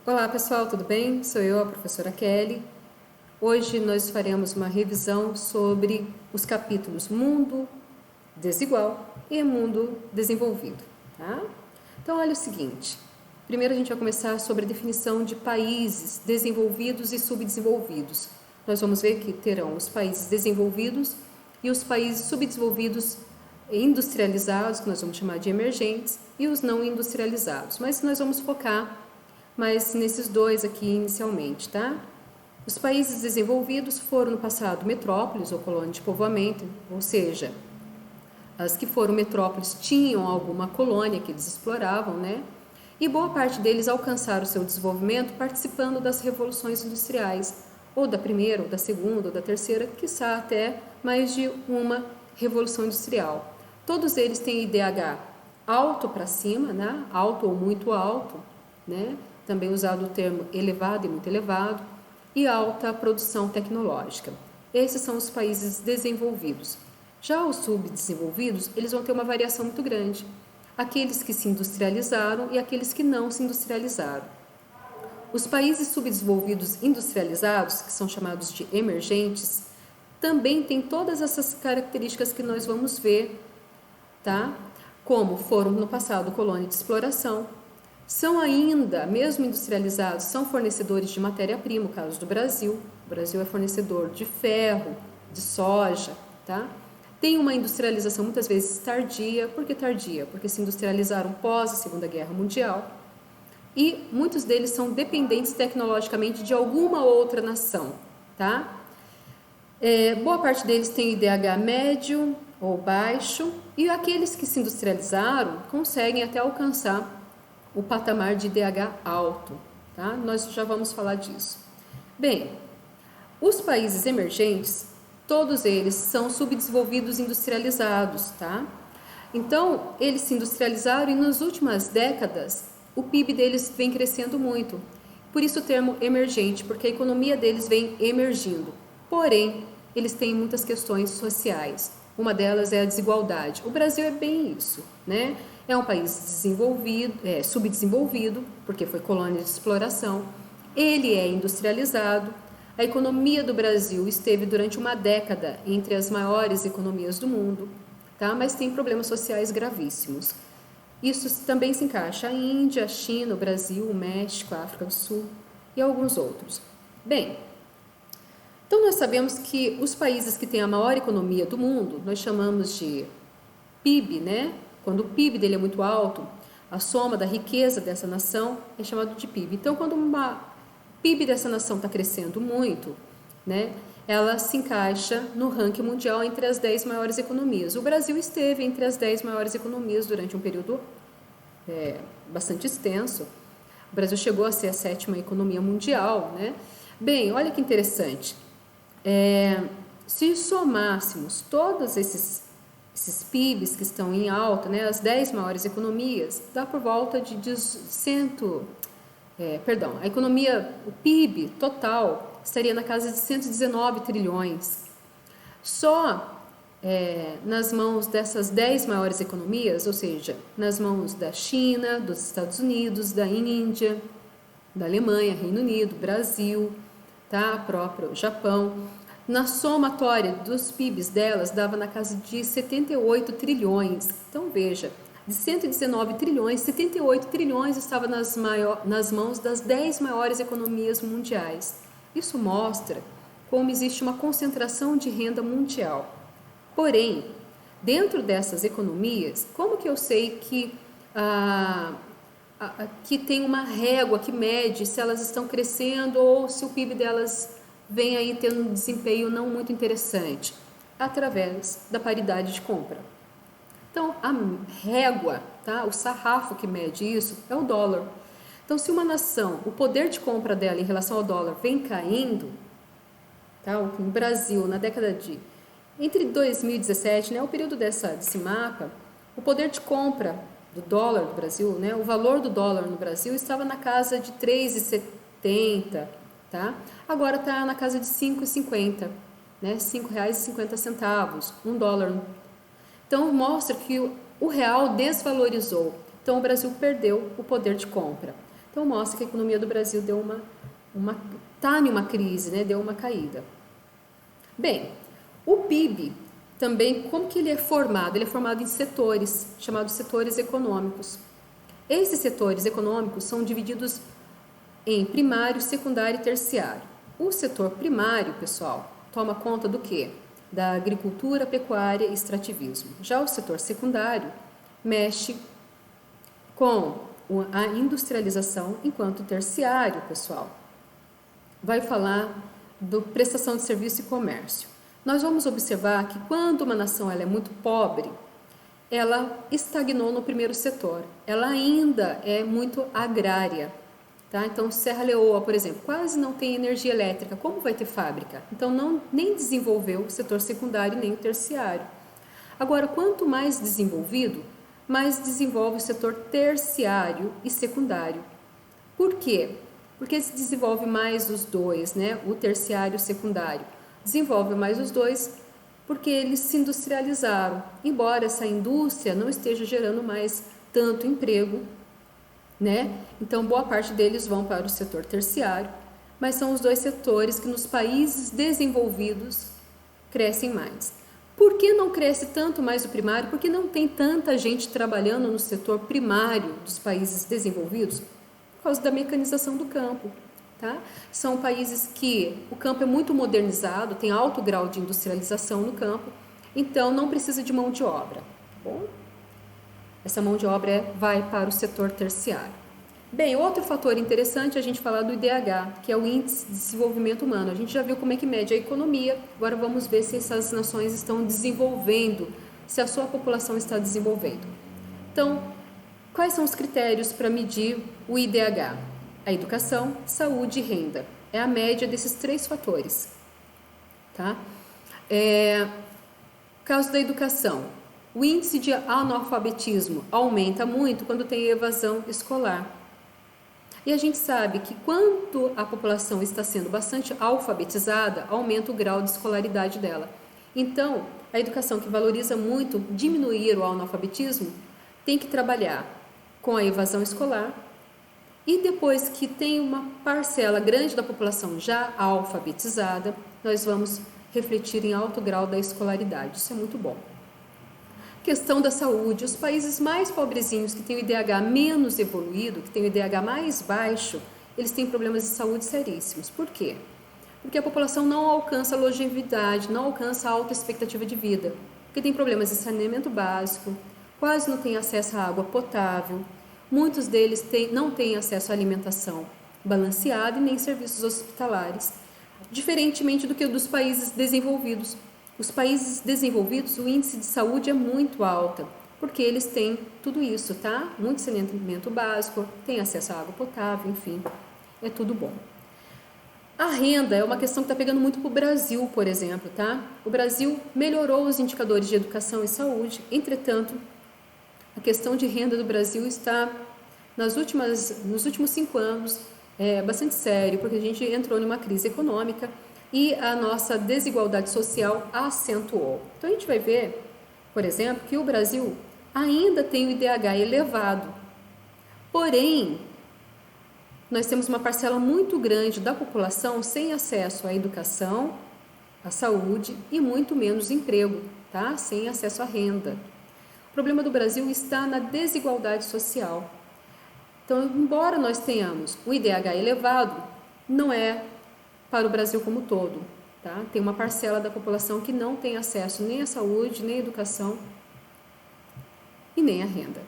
Olá pessoal, tudo bem? Sou eu, a professora Kelly. Hoje nós faremos uma revisão sobre os capítulos Mundo Desigual e Mundo Desenvolvido, tá? Então olha o seguinte, primeiro a gente vai começar sobre a definição de países desenvolvidos e subdesenvolvidos. Nós vamos ver que terão os países desenvolvidos e os países subdesenvolvidos industrializados, que nós vamos chamar de emergentes, e os não industrializados, mas nós vamos focar nesses dois aqui inicialmente, tá? Os países desenvolvidos foram no passado metrópoles ou colônia de povoamento, ou seja, as que foram metrópoles tinham alguma colônia que eles exploravam, né? E boa parte deles alcançaram o seu desenvolvimento participando das revoluções industriais, ou da primeira, ou da segunda, ou da terceira, quiçá até mais de uma revolução industrial. Todos eles têm IDH alto para cima, né? Alto ou muito alto, né? Também usado o termo elevado e muito elevado, e alta produção tecnológica. Esses são os países desenvolvidos. Já os subdesenvolvidos, eles vão ter uma variação muito grande. Aqueles que se industrializaram e aqueles que não se industrializaram. Os países subdesenvolvidos industrializados, que são chamados de emergentes, também têm todas essas características que nós vamos ver, tá? Como foram no passado colônia de exploração, são ainda, mesmo industrializados, são fornecedores de matéria-prima, no caso do Brasil. O Brasil é fornecedor de ferro, de soja, tá? Tem uma industrialização muitas vezes tardia. Por que tardia? Porque se industrializaram pós a Segunda Guerra Mundial. E muitos deles são dependentes tecnologicamente de alguma outra nação, tá? Boa parte deles tem IDH médio ou baixo, e aqueles que se industrializaram conseguem até alcançar o patamar de IDH alto, tá? Nós já vamos falar disso. Bem, os países emergentes, todos eles são subdesenvolvidos industrializados, tá? Então, eles se industrializaram e nas últimas décadas o PIB deles vem crescendo muito. Por isso o termo emergente, porque a economia deles vem emergindo. Porém, eles têm muitas questões sociais. Uma delas é a desigualdade. O Brasil é bem isso, né? É um país desenvolvido, subdesenvolvido, porque foi colônia de exploração. Ele é industrializado. A economia do Brasil esteve durante uma década entre as maiores economias do mundo, tá? Mas tem problemas sociais gravíssimos. Isso também se encaixa a Índia, a China, o Brasil, o México, a África do Sul e alguns outros. Bem, então nós sabemos que os países que têm a maior economia do mundo, nós chamamos de PIB, né? Quando o PIB dele é muito alto, a soma da riqueza dessa nação é chamado de PIB. Então, quando o PIB dessa nação está crescendo muito, né, ela se encaixa no ranking mundial entre as 10 maiores economias. O Brasil esteve entre as 10 maiores economias durante um período bastante extenso. O Brasil chegou a ser a 7ª economia mundial, né? Bem, olha que interessante. Se somássemos todos esses PIBs que estão em alta, né, as 10 maiores economias, dá por volta de a economia, o PIB total estaria na casa de 119 trilhões. Só nas mãos dessas 10 maiores economias, ou seja, nas mãos da China, dos Estados Unidos, da Índia, da Alemanha, Reino Unido, Brasil, tá, próprio Japão, na somatória dos PIBs delas, dava na casa de 78 trilhões. Então, veja, de 119 trilhões, 78 trilhões estava nas mãos das 10 maiores economias mundiais. Isso mostra como existe uma concentração de renda mundial. Porém, dentro dessas economias, como que eu sei que tem uma régua que mede se elas estão crescendo ou se o PIB delas vem aí tendo um desempenho não muito interessante? Através da paridade de compra. Então, a régua, tá? O sarrafo que mede isso é o dólar. Então, se uma nação, o poder de compra dela em relação ao dólar vem caindo, tá? O Brasil, na década de... Entre 2017, né, o período desse mapa, o poder de compra do dólar do Brasil, né, o valor do dólar no Brasil estava na casa de 3,70, tá? Agora está na casa de 5,50, né? R$ 5,50, $1. Então, mostra que o real desvalorizou. Então, o Brasil perdeu o poder de compra. Então mostra que a economia do Brasil está em uma crise, né? Deu uma caída. Bem, o PIB também, como que ele é formado? Ele é formado em setores, chamados setores econômicos. Esses setores econômicos são divididos em primário, secundário e terciário. O setor primário, pessoal, toma conta do quê? Da agricultura, pecuária e extrativismo. Já o setor secundário mexe com a industrialização, enquanto o terciário, pessoal, vai falar do prestação de serviço e comércio. Nós vamos observar que quando uma nação ela é muito pobre, ela estagnou no primeiro setor, ela ainda é muito agrária. Tá? Então, Serra Leoa, por exemplo, quase não tem energia elétrica. Como vai ter fábrica? Então, nem desenvolveu o setor secundário nem o terciário. Agora, quanto mais desenvolvido, mais desenvolve o setor terciário e secundário. Por quê? Porque se desenvolve mais os dois, né? O terciário e o secundário. Desenvolve mais os dois porque eles se industrializaram. Embora essa indústria não esteja gerando mais tanto emprego, né? Então, boa parte deles vão para o setor terciário, mas são os dois setores que nos países desenvolvidos crescem mais. Por que não cresce tanto mais o primário? Porque não tem tanta gente trabalhando no setor primário dos países desenvolvidos? Por causa da mecanização do campo. Tá? São países que o campo é muito modernizado, tem alto grau de industrialização no campo, então não precisa de mão de obra. Tá bom? Essa mão de obra vai para o setor terciário. Bem, outro fator interessante é a gente falar do IDH, que é o Índice de Desenvolvimento Humano. A gente já viu como é que mede a economia, agora vamos ver se essas nações estão desenvolvendo, se a sua população está desenvolvendo. Então, quais são os critérios para medir o IDH? A educação, saúde e renda. É a média desses 3 fatores. Tá? Caso da educação, o índice de analfabetismo aumenta muito quando tem evasão escolar. E a gente sabe que quando a população está sendo bastante alfabetizada, aumenta o grau de escolaridade dela. Então, a educação que valoriza muito diminuir o analfabetismo tem que trabalhar com a evasão escolar. E depois que tem uma parcela grande da população já alfabetizada, nós vamos refletir em alto grau da escolaridade. Isso é muito bom. Questão da saúde, os países mais pobrezinhos, que têm o IDH menos evoluído, que têm o IDH mais baixo, eles têm problemas de saúde seríssimos. Por quê? Porque a população não alcança a longevidade, não alcança a alta expectativa de vida, porque tem problemas de saneamento básico, quase não tem acesso à água potável, muitos deles não têm acesso à alimentação balanceada e nem serviços hospitalares, diferentemente do que dos países desenvolvidos. Os países desenvolvidos, o índice de saúde é muito alto, porque eles têm tudo isso, tá? Muito saneamento básico, têm acesso à água potável, enfim, é tudo bom. A renda é uma questão que está pegando muito para o Brasil, por exemplo, tá? O Brasil melhorou os indicadores de educação e saúde, entretanto, a questão de renda do Brasil está, nos últimos 5 anos, bastante sério, porque a gente entrou numa crise econômica e a nossa desigualdade social acentuou. Então, a gente vai ver, por exemplo, que o Brasil ainda tem o IDH elevado, porém, nós temos uma parcela muito grande da população sem acesso à educação, à saúde e muito menos emprego, tá? Sem acesso à renda. O problema do Brasil está na desigualdade social. Então, embora nós tenhamos o IDH elevado, não é para o Brasil como todo, tá? Tem uma parcela da população que não tem acesso nem à saúde, nem à educação e nem à renda.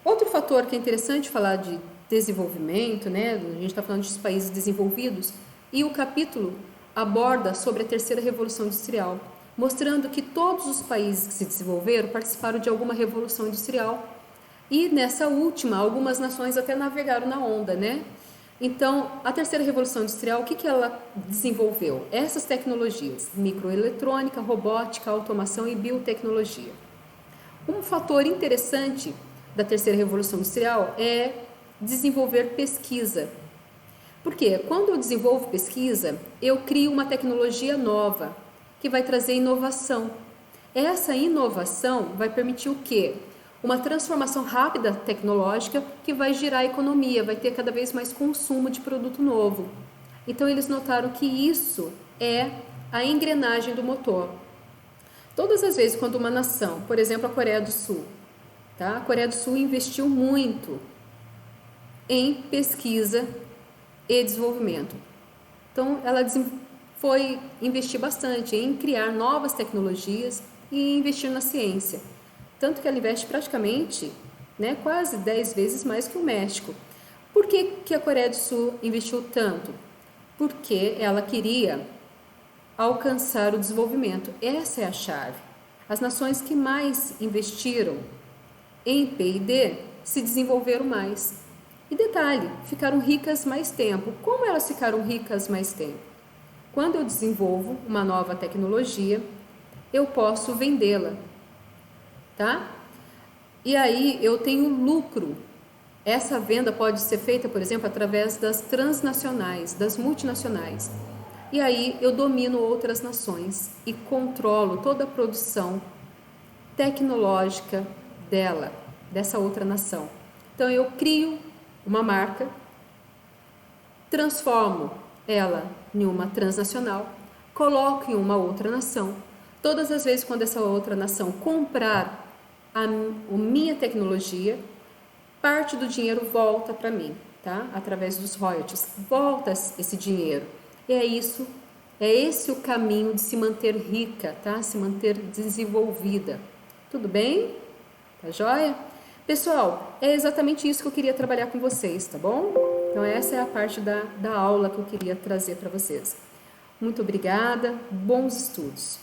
Outro fator que é interessante falar de desenvolvimento, né? A gente está falando dos países desenvolvidos, e o capítulo aborda sobre a terceira revolução industrial, mostrando que todos os países que se desenvolveram participaram de alguma revolução industrial, e nessa última, algumas nações até navegaram na onda, né? Então, a terceira revolução industrial, o que ela desenvolveu? Essas tecnologias, microeletrônica, robótica, automação e biotecnologia. Um fator interessante da terceira revolução industrial é desenvolver pesquisa. Por quê? Quando eu desenvolvo pesquisa, eu crio uma tecnologia nova, que vai trazer inovação. Essa inovação vai permitir o quê? uma transformação rápida tecnológica que vai girar a economia, vai ter cada vez mais consumo de produto novo. Então eles notaram que isso é a engrenagem do motor. Todas as vezes quando uma nação, por exemplo a Coreia do Sul, tá? A Coreia do Sul investiu muito em pesquisa e desenvolvimento. Então ela foi investir bastante em criar novas tecnologias e investir na ciência. Tanto que ela investe praticamente, né, quase 10 vezes mais que o México. Por que a Coreia do Sul investiu tanto? Porque ela queria alcançar o desenvolvimento. Essa é a chave. As nações que mais investiram em P&D se desenvolveram mais. E detalhe, ficaram ricas mais tempo. Como elas ficaram ricas mais tempo? Quando eu desenvolvo uma nova tecnologia, eu posso vendê-la, tá? E aí eu tenho lucro. Essa venda pode ser feita, por exemplo, através das transnacionais, das multinacionais. E aí eu domino outras nações e controlo toda a produção tecnológica dessa outra nação. Então eu crio uma marca, transformo ela em uma transnacional, coloco em uma outra nação. Todas as vezes quando essa outra nação comprar a minha tecnologia, parte do dinheiro volta para mim, tá? Através dos royalties, volta esse dinheiro. E é esse o caminho de se manter rica, tá? Se manter desenvolvida. Tudo bem? Tá joia? Pessoal, é exatamente isso que eu queria trabalhar com vocês, tá bom? Então essa é a parte da aula que eu queria trazer para vocês. Muito obrigada, bons estudos!